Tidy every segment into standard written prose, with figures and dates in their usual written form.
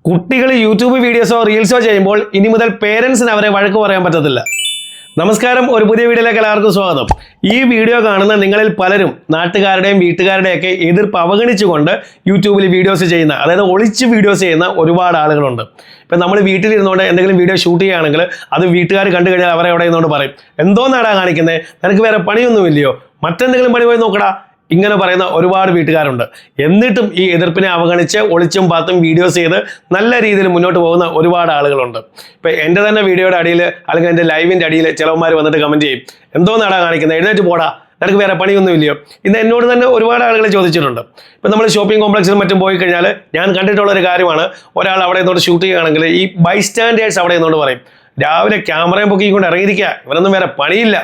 കുട്ടികൾ യൂട്യൂബ് വീഡിയോസോ റീൽസോ ചെയ്യുമ്പോൾ ഇനി മുതൽ പേരൻസിന് അവരെ വഴക്ക് പറയാൻ പറ്റത്തില്ല. നമസ്കാരം, ഒരു പുതിയ വീഡിയോയിലേക്ക് എല്ലാവർക്കും സ്വാഗതം. ഈ വീഡിയോ കാണുന്ന നിങ്ങളിൽ പലരും നാട്ടുകാരുടെയും വീട്ടുകാരുടെയൊക്കെ എതിർപ്പ് അവഗണിച്ചുകൊണ്ട് യൂട്യൂബിൽ വീഡിയോസ് ചെയ്യുന്ന, അതായത് ഒളിച്ച് വീഡിയോസ് ചെയ്യുന്ന ഒരുപാട് ആളുകളുണ്ട്. ഇപ്പം നമ്മൾ വീട്ടിലിരുന്നുകൊണ്ട് എന്തെങ്കിലും വീഡിയോ ഷൂട്ട് ചെയ്യുകയാണെങ്കിൽ അത് വീട്ടുകാർ കണ്ടു കഴിഞ്ഞാൽ അവരെ അവിടെ ഇരുന്നുകൊണ്ട് പറയും, എന്തോ നാടാ കാണിക്കുന്നത്, നിനക്ക് വേറെ പണിയൊന്നുമില്ലയോ, മറ്റെന്തെങ്കിലും പണി പോയി നോക്കടാ, ഇങ്ങനെ പറയുന്ന ഒരുപാട് വീട്ടുകാരുണ്ട്. എന്നിട്ടും ഈ എതിർപ്പിനെ അവഗണിച്ച് ഒളിച്ചും പാത്തും വീഡിയോസ് ചെയ്ത് നല്ല രീതിയിൽ മുന്നോട്ട് പോകുന്ന ഒരുപാട് ആളുകളുണ്ട്. ഇപ്പം എൻ്റെ തന്നെ വീഡിയോയുടെ അടിയിൽ അല്ലെങ്കിൽ എൻ്റെ ലൈവിൻ്റെ അടിയിൽ ചിലവന്മാർ വന്നിട്ട് കമൻറ്റ് ചെയ്യും, എന്തോ നാടാ കാണിക്കുന്നത്, എഴുന്നേറ്റ് പോടാ, നിനക്ക് വേറെ പണിയൊന്നും ഇല്ലയോ. ഇത് എന്നോട് തന്നെ ഒരുപാട് ആളുകൾ ചോദിച്ചിട്ടുണ്ട്. ഇപ്പം നമ്മൾ ഷോപ്പിംഗ് കോംപ്ലക്സിലും മറ്റും പോയി കഴിഞ്ഞാൽ ഞാൻ കണ്ടിട്ടുള്ള ഒരു കാര്യമാണ്, ഒരാൾ അവിടെ നിന്നോട്ട് ഷൂട്ട് ചെയ്യുകയാണെങ്കിൽ ഈ ബൈസ്റ്റാൻഡേഴ്സ് അവിടെ നിന്നോട് പറയും, രാവിലെ ക്യാമറയും പൊക്കിക്കൊണ്ട് ഇറങ്ങിയിരിക്കുക, ഇവരൊന്നും വേറെ പണിയില്ല,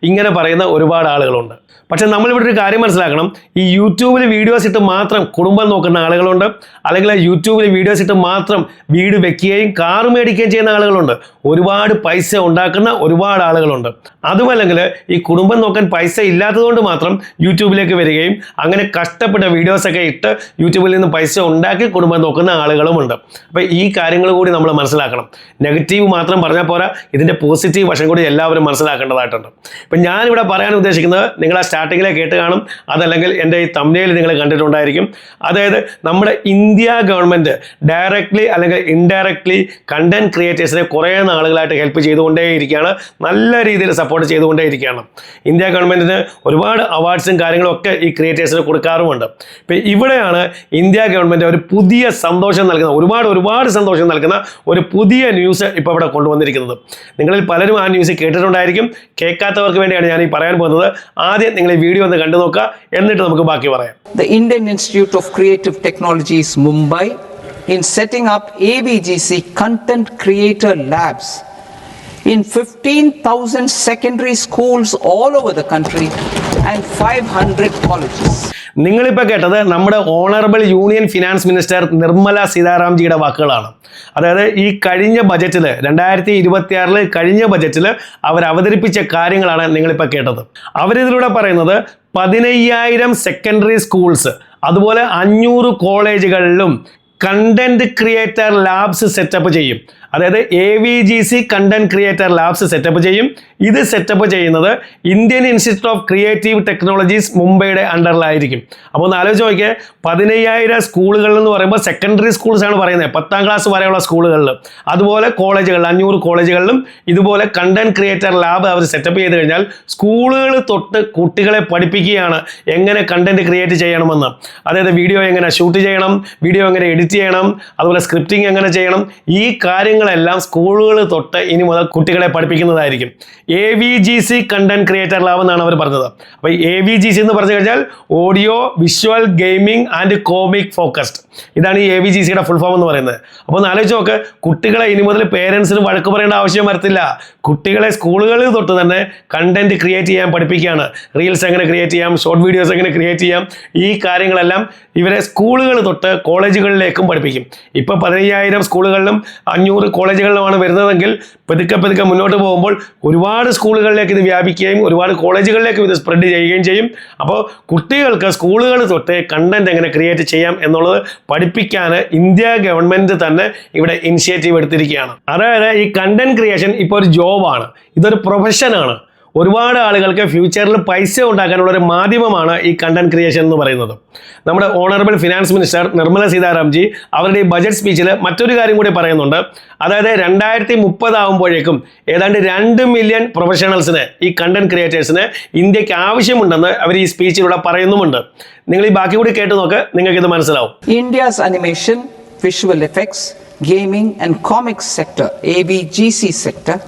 ഇങ്ങനെ പറയുന്ന ഒരുപാട് ആളുകളുണ്ട്. പക്ഷെ നമ്മളിവിടെ ഒരു കാര്യം മനസ്സിലാക്കണം, ഈ യൂട്യൂബിൽ വീഡിയോസ് ഇട്ട് മാത്രം കുടുംബം നോക്കുന്ന ആളുകളുണ്ട്, അല്ലെങ്കിൽ യൂട്യൂബിൽ വീഡിയോസ് ഇട്ട് മാത്രം വീട് വെക്കുകയും കാർ മേടിക്കുകയും ചെയ്യുന്ന ആളുകളുണ്ട്. ഒരുപാട് പൈസ ഉണ്ടാക്കുന്ന ഒരുപാട് ആളുകളുണ്ട്. അതുമല്ലെങ്കിൽ ഈ കുടുംബം നോക്കാൻ പൈസ ഇല്ലാത്തതുകൊണ്ട് മാത്രം യൂട്യൂബിലേക്ക് വരികയും അങ്ങനെ കഷ്ടപ്പെട്ട വീഡിയോസൊക്കെ ഇട്ട് യൂട്യൂബിൽ നിന്ന് പൈസ ഉണ്ടാക്കി കുടുംബം നോക്കുന്ന ആളുകളുമുണ്ട്. അപ്പോൾ ഈ കാര്യങ്ങൾ കൂടി നമ്മൾ മനസ്സിലാക്കണം. നെഗറ്റീവ് മാത്രം പറഞ്ഞാൽ പോരാ, ഇതിൻ്റെ പോസിറ്റീവ് വശം കൂടി എല്ലാവരും മനസ്സിലാക്കേണ്ടതായിട്ടുണ്ട്. ഇപ്പം ഞാനിവിടെ പറയാൻ ഉദ്ദേശിക്കുന്നത്, നിങ്ങൾ ആ സ്റ്റാർട്ടിങ്ങിലെ കേട്ട് കാണും, അതല്ലെങ്കിൽ എൻ്റെ ഈ തംബ്നെയിൽ നിങ്ങൾ കണ്ടിട്ടുണ്ടായിരിക്കും. അതായത് നമ്മുടെ ഇന്ത്യ ഗവൺമെൻറ് ഡയറക്റ്റ്ലി അല്ലെങ്കിൽ ഇൻഡയറക്റ്റ്ലി കണ്ടന്റ് ക്രിയേറ്റേഴ്സിനെ കുറേ നാളുകളായിട്ട് ഹെൽപ്പ് ചെയ്തുകൊണ്ടേയിരിക്കുകയാണ്, നല്ല രീതിയിൽ സപ്പോർട്ട് ചെയ്തുകൊണ്ടേയിരിക്കുകയാണ്. ഇന്ത്യ ഗവൺമെൻറ്റിന് ഒരുപാട് അവാർഡ്സും കാര്യങ്ങളും ഒക്കെ ഈ ക്രിയേറ്റേഴ്സിന് കൊടുക്കാറുമുണ്ട്. ഇപ്പം ഇവിടെയാണ് ഇന്ത്യ ഗവൺമെൻറ് ഒരു പുതിയ സന്തോഷം നൽകുന്ന, ഒരുപാട് സന്തോഷം നൽകുന്ന ഒരു പുതിയ ന്യൂസ് ഇപ്പോൾ ഇവിടെ കൊണ്ടുവന്നിരിക്കുന്നത്. നിങ്ങളിൽ പലരും ആ ന്യൂസ് കേട്ടിട്ടുണ്ടായിരിക്കും. കേൾക്കാത്തവർക്ക് വേണ്ടിയാണ് ഞാൻ ഈ പറയാൻ പോകുന്നത്. ആദ്യം നിങ്ങൾ ഈ വീഡിയോ ഒന്ന് കണ്ടു നോക്കുക, എന്നിട്ട് നമുക്ക് ബാക്കി പറയാം. The Indian Institute of Creative Technologies, Mumbai, in setting up AVGC Content Creator Labs in 15,000 secondary schools all over the country and 500 colleges. നിങ്ങളിപ്പോൾ കേട്ടത് നമ്മുടെ honourable union finance minister Nirmala സീതാരാംജിയുടെ വാക്കുകളാണ്. അതായത് ഈ കഴിഞ്ഞ ബജറ്റിൽ 2026 കഴിഞ്ഞ ബജറ്റിൽ അവർ അവതരിപ്പിച്ച കാര്യങ്ങളാണ് നിങ്ങളിപ്പോൾ കേട്ടത്. അവരിതിലൂടെ പറയുന്നത് 15,000 സെക്കൻഡറി സ്കൂൾസ്, അതുപോലെ 500 കോളേജുകളിലും കണ്ടന്റ് ക്രിയേറ്റർ ലാബ്സ് സെറ്റപ്പ് ചെയ്യും. അതായത് AVGC content creator labs setup ചെയ്യും. ഇത് സെറ്റപ്പ് ചെയ്യുന്നത് Indian institute of creative technologies മുംബൈയുടെ അണ്ടറിലായിരിക്കും. അപ്പോൾ ഒന്ന് ആലോചിച്ച് നോക്കിയേ, 15,000 സ്കൂളുകളിൽ എന്ന് പറയുമ്പോൾ സെക്കൻഡറി സ്കൂൾസ് ആണ് പറയുന്നത്, 10ാം ക്ലാസ് വരെയുള്ള സ്കൂളുകളിൽ, അതുപോലെ കോളേജുകളിൽ 500 കോളേജുകളിലും ഇതുപോലെ കണ്ടന്റ് ക്രിയേറ്റർ ലാബ് അവർ സെറ്റപ്പ് ചെയ്ത് കഴിഞ്ഞാൽ സ്കൂളുകൾ തൊട്ട് കുട്ടികളെ പഠിപ്പിക്കുകയാണ് എങ്ങനെ കണ്ടന്റ് ക്രിയേറ്റ് ചെയ്യണമെന്ന്. അതായത് വീഡിയോ എങ്ങനെ ഷൂട്ട് ചെയ്യണം, വീഡിയോ എങ്ങനെ എഡിറ്റ് ചെയ്യണം, അതുപോലെ സ്ക്രിപ്റ്റിംഗ് എങ്ങനെ ചെയ്യണം, ഈ കാര്യങ്ങളെല്ലാം സ്കൂളുകൾ തൊട്ട് ഇനി മുതൽ കുട്ടികളെ പഠിപ്പിക്കുന്നതായിരിക്കും. AVGC കണ്ടന്റ് ക്രിയേറ്റർ ലാബ് എന്നാണ് അവർ പറഞ്ഞത്. അപ്പോൾ AVGC എന്ന് പറഞ്ഞു കഴിഞ്ഞാൽ audio visual gaming and comic focused, ഇതാണ് ഈ AVGCയുടെ ഫുൾ ഫോം എന്ന് പറയുന്നത്. അപ്പോൾ ഒന്ന് ആലോചിച്ച് നോക്ക്, കുട്ടികളെ ഇനി മുതൽ പേരൻസിന് വഴക്ക് പറയേണ്ട ആവശ്യം വരത്തില്ല. കുട്ടികളെ സ്കൂളുകളിൽ തൊട്ട് തന്നെ കണ്ടന്റ് ക്രിയേറ്റ് ചെയ്യാൻ പഠിപ്പിക്കുകയാണ്. റീൽസ് എങ്ങനെ ക്രിയേറ്റ് ചെയ്യാം, ഷോർട്ട് വീഡിയോസ് എങ്ങനെ ക്രിയേറ്റ് ചെയ്യാം, ഈ കാര്യങ്ങളെല്ലാം ഇവരെ സ്കൂളുകൾ തൊട്ട് കോളേജുകളിലേക്കും പഠിപ്പിക്കും. ഇപ്പോൾ 15,000 സ്കൂളുകളിലും 500 കോളേജുകളിലുമാണ് വരുന്നതെങ്കിൽ പതുക്കെ മുന്നോട്ട് പോകുമ്പോൾ ഒരുപാട് സ്കൂളുകളിലേക്ക് ഇത് വ്യാപിക്കുകയും ഒരുപാട് കോളേജുകളിലേക്ക് ഇത് സ്പ്രെഡ് ചെയ്യുകയും ചെയ്യും. അപ്പോൾ കുട്ടികൾക്ക് സ്കൂളുകൾ തൊട്ട് കണ്ടന്റ് എങ്ങനെ ക്രിയേറ്റ് ചെയ്യാം എന്നുള്ളത് പഠിപ്പിക്കാൻ ഇന്ത്യ ഗവൺമെൻറ് തന്നെ ഇവിടെ ഇനിഷ്യേറ്റീവ് എടുത്തിരിക്കുകയാണ്. അതായത് ഈ കണ്ടന്റ് ക്രിയേഷൻ ഇപ്പോൾ ഒരു ജോബാണ്, ഇതൊരു പ്രൊഫഷനാണ്. ഒരുപാട് ആളുകൾക്ക് ഫ്യൂച്ചറിൽ പൈസ ഉണ്ടാക്കാനുള്ള ഒരു മാധ്യമമാണ് ഈ കണ്ടന്റ് ക്രിയേഷൻ എന്ന് പറയുന്നത്. നമ്മുടെ ഓണറബിൾ ഫിനാൻസ് മിനിസ്റ്റർ നിർമ്മല സീതാരാംജി അവരുടെ ഈ ബജറ്റ് സ്പീച്ചിൽ മറ്റൊരു കാര്യം കൂടി പറയുന്നുണ്ട്. അതായത് 2030 ആകുമ്പോഴേക്കും ഏതാണ്ട് 2 മില്യൺ പ്രൊഫഷണൽസിന്, ഈ കണ്ടന്റ് ക്രിയേറ്റേഴ്സിന് ഇന്ത്യക്ക് ആവശ്യമുണ്ടെന്ന് അവർ ഈ സ്പീച്ചിലൂടെ പറയുന്നുമുണ്ട്. നിങ്ങൾ ഈ ബാക്കി കൂടി കേട്ട് നോക്ക്, നിങ്ങൾക്ക് ഇത് മനസ്സിലാവും. India's animation, visual effects, gaming and comics sector, AVGC sector,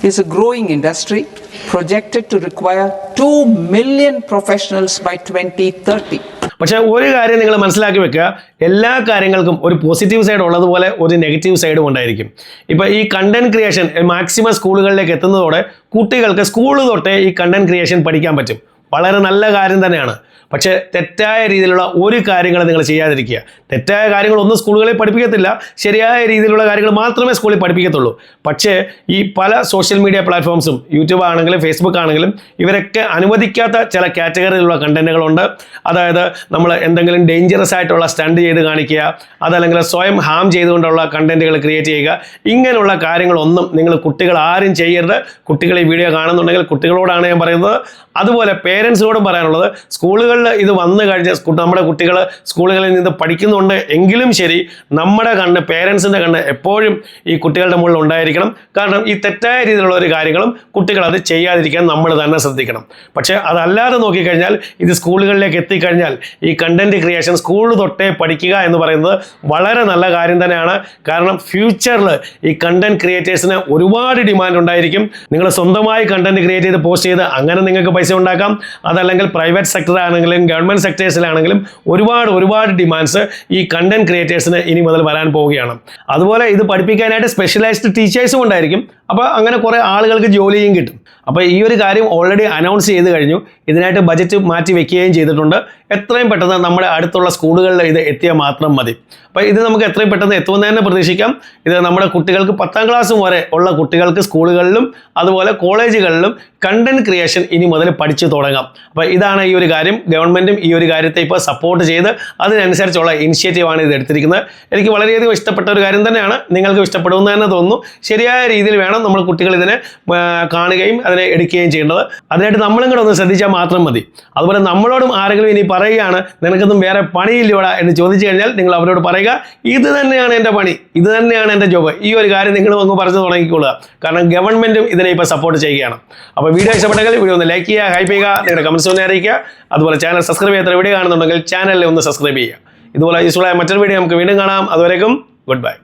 is a growing industry projected to require 2 million professionals by 2030. പക്ഷേ ഒരു കാര്യം നിങ്ങൾ മനസ്സിലാക്കി വെക്കുക, എല്ലാ കാര്യങ്ങൾക്കും ഒരു പോസിറ്റീവ് സൈഡ് ഉള്ളതുപോലെ ഒരു നെഗറ്റീവ് സൈഡും ഉണ്ടായിരിക്കും. ഇപ്പോൾ ഈ കണ്ടന്റ് ക്രിയേഷൻ മാക്സിമം സ്കൂളുകളിലേക്ക് എത്തുന്നതോടെ കുട്ടികൾക്ക് സ്കൂൾ തൊട്ടേ ഈ കണ്ടന്റ് ക്രിയേഷൻ പഠിക്കാൻ പറ്റും. വളരെ നല്ല കാര്യം തന്നെയാണ്. പക്ഷേ തെറ്റായ രീതിയിലുള്ള ഒരു കാര്യങ്ങൾ നിങ്ങൾ ചെയ്യാതിരിക്കുക. തെറ്റായ കാര്യങ്ങളൊന്നും സ്കൂളുകളിൽ പഠിപ്പിക്കത്തില്ല, ശരിയായ രീതിയിലുള്ള കാര്യങ്ങൾ മാത്രമേ സ്കൂളിൽ പഠിപ്പിക്കത്തുള്ളൂ. പക്ഷേ ഈ പല സോഷ്യൽ മീഡിയ പ്ലാറ്റ്ഫോംസും യൂട്യൂബ് ആണെങ്കിലും ഫേസ്ബുക്ക് ആണെങ്കിലും ഇവരൊക്കെ അനുവദിക്കാത്ത ചില കാറ്റഗറിയിലുള്ള കണ്ടന്റുകളുണ്ട്. അതായത് നമ്മൾ എന്തെങ്കിലും ഡേഞ്ചറസ് ആയിട്ടുള്ള സ്റ്റണ്ട് ചെയ്ത് കാണിക്കുക, അതല്ലെങ്കിൽ സ്വയം ഹാം ചെയ്തുകൊണ്ടുള്ള കണ്ടന്റുകൾ ക്രിയേറ്റ് ചെയ്യുക. ഇങ്ങനെയുള്ള കാര്യങ്ങളൊന്നും നിങ്ങൾ കുട്ടികൾ ആരും ചെയ്യരുത്. കുട്ടികൾ ഈ വീഡിയോ കാണുന്നുണ്ടെങ്കിൽ കുട്ടികളോടാണ് ഞാൻ പറയുന്നത്. അതുപോലെ പേരൻസിനോടും പറയാനുള്ളത്, സ്കൂളുകളിൽ ഇത് വന്നു കഴിഞ്ഞ നമ്മുടെ കുട്ടികൾ സ്കൂളുകളിൽ നിന്ന് പഠിക്കുന്നുണ്ട് എങ്കിലും ശരി, നമ്മുടെ കണ്ണ്, പേരൻസിൻ്റെ കണ്ണ് എപ്പോഴും ഈ കുട്ടികളുടെ മുകളിൽ ഉണ്ടായിരിക്കണം. കാരണം ഈ തെറ്റായ രീതിയിലുള്ള ഒരു കാര്യങ്ങളും കുട്ടികൾ അത് ചെയ്യാതിരിക്കാൻ നമ്മൾ തന്നെ ശ്രദ്ധിക്കണം. പക്ഷേ അതല്ലാതെ നോക്കിക്കഴിഞ്ഞാൽ ഇത് സ്കൂളുകളിലേക്ക് എത്തിക്കഴിഞ്ഞാൽ ഈ കണ്ടന്റ് ക്രിയേഷൻ സ്കൂൾ തൊട്ടേ പഠിക്കുക എന്ന് പറയുന്നത് വളരെ നല്ല കാര്യം തന്നെയാണ്. കാരണം ഫ്യൂച്ചറിൽ ഈ കണ്ടന്റ് ക്രിയേറ്റേഴ്സിന് ഒരുപാട് ഡിമാൻഡ് ഉണ്ടായിരിക്കും. നിങ്ങൾ സ്വന്തമായി കണ്ടന്റ് ക്രിയേറ്റ് ചെയ്ത് പോസ്റ്റ് ചെയ്ത് അങ്ങനെ നിങ്ങൾക്ക് പൈസ ഉണ്ടാക്കാം. അതല്ലെങ്കിൽ പ്രൈവറ്റ് സെക്ടർ ആണെങ്കിലും ഗവൺമെൻറ് സെക്ടേഴ്സിലാണെങ്കിലും ഒരുപാട് ഡിമാൻഡ്സ് ഈ കണ്ടന്റ് ക്രിയേറ്റേഴ്സിന് ഇനി മുതൽ വരാൻ പോവുകയാണ്. അതുപോലെ ഇത് പഠിപ്പിക്കാനായിട്ട് സ്പെഷ്യലൈസ്ഡ് ടീച്ചേഴ്സും ഉണ്ടായിരിക്കും. അപ്പോൾ അങ്ങനെ കുറേ ആളുകൾക്ക് ജോലിയും കിട്ടും. അപ്പോൾ ഈ ഒരു കാര്യം ഓൾറെഡി അനൗൺസ് ചെയ്ത് കഴിഞ്ഞു. ഇതിനായിട്ട് ബജറ്റ് മാറ്റി വെക്കുകയും ചെയ്തിട്ടുണ്ട്. എത്രയും പെട്ടെന്ന് നമ്മുടെ അടുത്തുള്ള സ്കൂളുകളിൽ ഇത് എത്തിയാൽ മാത്രം മതി. അപ്പോൾ ഇത് നമുക്ക് എത്രയും പെട്ടെന്ന് എത്തുമെന്ന് തന്നെ പ്രതീക്ഷിക്കാം. ഇത് നമ്മുടെ കുട്ടികൾക്ക് 10ാം ക്ലാസ് വരെ ഉള്ള കുട്ടികൾക്ക് സ്കൂളുകളിലും അതുപോലെ കോളേജുകളിലും കണ്ടന്റ് ക്രിയേഷൻ ഇനി മുതൽ പഠിച്ചു തുടങ്ങാം. അപ്പോൾ ഇതാണ് ഈ ഒരു കാര്യം. ഗവൺമെൻറ്റും ഈ ഒരു കാര്യത്തെ ഇപ്പോൾ സപ്പോർട്ട് ചെയ്ത് അതിനനുസരിച്ചുള്ള ഇനിഷ്യേറ്റീവാണ് ഇത് എടുത്തിരിക്കുന്നത്. എനിക്ക് വളരെയധികം ഇഷ്ടപ്പെട്ട ഒരു കാര്യം തന്നെയാണ്. നിങ്ങൾക്ക് ഇഷ്ടപ്പെടുമെന്ന് തന്നെ തോന്നുന്നു. ശരിയായ രീതിയിൽ വേണം നമ്മൾ കുട്ടികൾ ഇതിനെ കാണുകയും അതിനെ എടുക്കുകയും ചെയ്യേണ്ടത്. അതിനായിട്ട് നമ്മളും കൂടെ ഒന്ന് ശ്രദ്ധിച്ചാൽ മാത്രം മതി. അതുപോലെ നമ്മളോടും ആരെങ്കിലും ഇനി പറയുകയാണ് നിനക്കൊന്നും വേറെ പണിയില്ലോടാ എന്ന് ചോദിച്ചു കഴിഞ്ഞാൽ നിങ്ങൾ അവരോട് പറയുക, ഇത് തന്നെയാണ് എൻ്റെ പണി, ഇത് തന്നെയാണ് എൻ്റെ ജോബ്. ഈ ഒരു കാര്യം നിങ്ങളും അങ്ങ് പറഞ്ഞു തുടങ്ങിക്കൊള്ളുക. കാരണം ഗവൺമെൻറ്റും ഇതിനെ ഇപ്പോൾ സപ്പോർട്ട് ചെയ്യുകയാണ്. അപ്പോൾ വീഡിയോ ഇഷ്ടപ്പെട്ടെങ്കിൽ വീഡിയോ ഒന്ന് ലൈക്ക് ചെയ്യുക, ഹൈപ്പ് ചെയ്യുക, നിങ്ങളുടെ കമൻസ് ഒന്ന് അറിയിക്കുക. അതുപോലെ ചാനൽ സബ്സ്ക്രൈബ് ചെയ്യാത്ത വീഡിയോ കാണുന്നുണ്ടെങ്കിൽ ചാനലിൽ ഒന്ന് സബ്സ്ക്രൈബ് ചെയ്യുക. ഇതുപോലെ യൂസ്ഫുൾ ആയ മറ്റൊരു വീഡിയോ നമുക്ക് വീണ്ടും കാണാം. അതുവരേക്കും ഗുഡ് ബൈ.